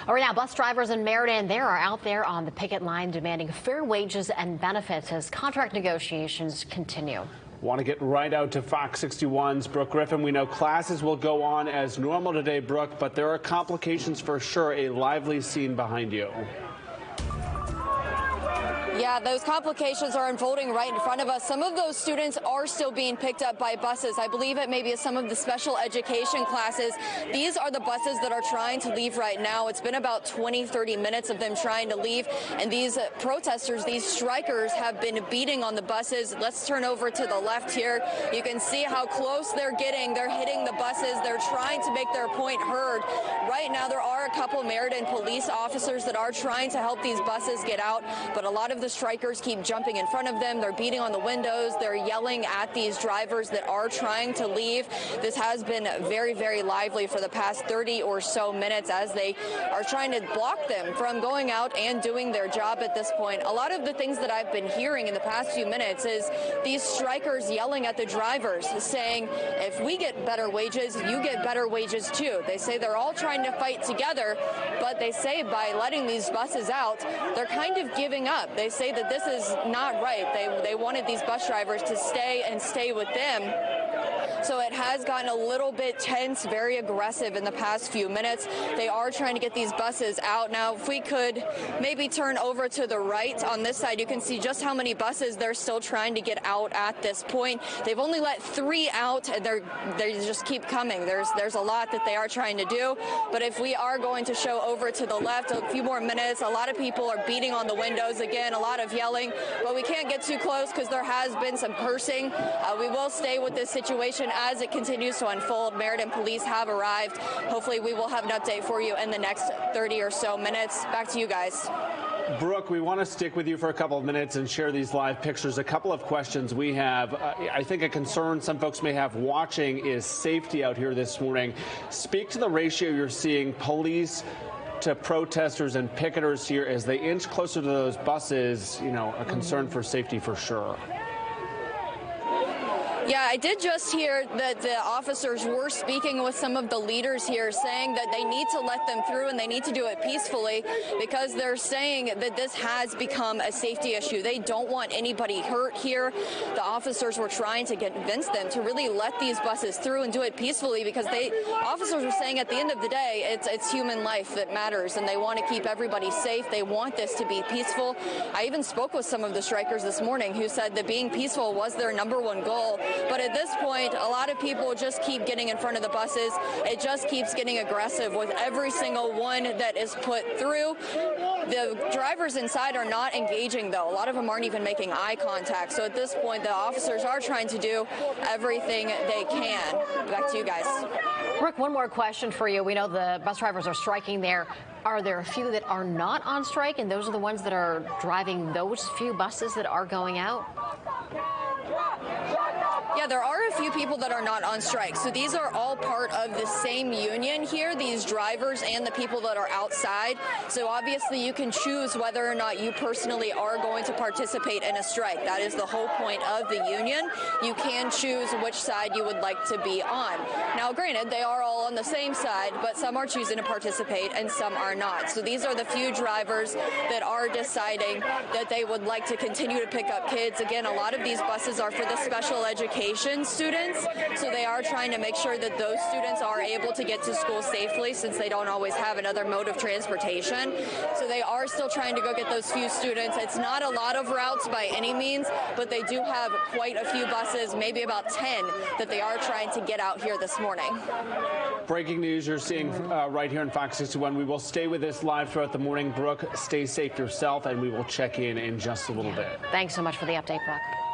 Right now, bus drivers in Meriden, they are out there on the picket line demanding fair wages and benefits as contract negotiations continue. Want to get right out to Fox 61's Brooke Griffin. We know classes will go on as normal today, Brooke, but there are complications for sure. A lively scene behind you. Yeah, those complications are unfolding right in front of us. Some of those students are still being picked up by buses. I believe it maybe some of the special education classes. These are the buses that are trying to leave right now. It's been about 20-30 minutes of them trying to leave. And these protesters, these strikers have been beating on the buses. Let's turn over to the left here. You can see how close they're getting. They're hitting the buses. They're trying to make their point heard. Right now, there are a couple Meriden police officers that are trying to help these buses get out, but a lot of the strikers keep jumping in front of them. They're beating on the windows. They're yelling at these drivers that are trying to leave. This has been very, very lively for the past 30 or so minutes as they are trying to block them from going out and doing their job at this point. A lot of the things that I've been hearing in the past few minutes is these strikers yelling at the drivers, saying, if we get better wages, you get better wages too. They say they're all trying to fight together, but they say by letting these buses out, they're kind of giving up. They say that this is not right. They wanted these bus drivers to stay with them. So it has gotten a little bit tense, very aggressive in the past few minutes. They are trying to get these buses out. Now, if we could maybe turn over to the right on this side, you can see just how many buses they're still trying to get out at this point. They've only let 3 out, and they just keep coming. There's a lot that they are trying to do. But if we are going to show over to the left, a few more minutes, a lot of people are beating on the windows again, a lot of yelling, but we can't get too close because there has been some cursing. We will stay with this situation as it continues to unfold. Meriden police have arrived. Hopefully we will have an update for you in the next 30 or so minutes. Back to you guys. Brooke, we want to stick with you for a couple of minutes and share these live pictures. A couple of questions we have. I think a concern some folks may have watching is safety out here this morning. Speak to the ratio you're seeing police to protesters and picketers here as they inch closer to those buses, a concern for safety for sure. Yeah, I did just hear that the officers were speaking with some of the leaders here, saying that they need to let them through and they need to do it peacefully because they're saying that this has become a safety issue. They don't want anybody hurt here. The officers were trying to convince them to really let these buses through and do it peacefully because officers were saying at the end of the day, it's human life that matters and they want to keep everybody safe. They want this to be peaceful. I even spoke with some of the strikers this morning who said that being peaceful was their #1 goal. But at this point, a lot of people just keep getting in front of the buses. It just keeps getting aggressive with every single one that is put through. The drivers inside are not engaging, though. A lot of them aren't even making eye contact. So at this point, the officers are trying to do everything they can. Back to you guys. Brooke, one more question for you. We know the bus drivers are striking there. Are there a few that are not on strike, and those are the ones that are driving those few buses that are going out? Yeah, there are a few people that are not on strike. So these are all part of the same union here, these drivers and the people that are outside. So obviously you can choose whether or not you personally are going to participate in a strike. That is the whole point of the union. You can choose which side you would like to be on. Now, granted, they are all on the same side, but some are choosing to participate and some are not. So these are the few drivers that are deciding that they would like to continue to pick up kids. Again, a lot of these buses are for the special education students, so they are trying to make sure that those students are able to get to school safely since they don't always have another mode of transportation. So they are still trying to go get those few students. It's not a lot of routes by any means, but they do have quite a few buses, maybe about 10, that they are trying to get out here this morning. Breaking news you're seeing right here in Fox 61. We will stay with this live throughout the morning. Brooke, stay safe yourself, and we will check in just a little bit. Thanks so much for the update, Brooke.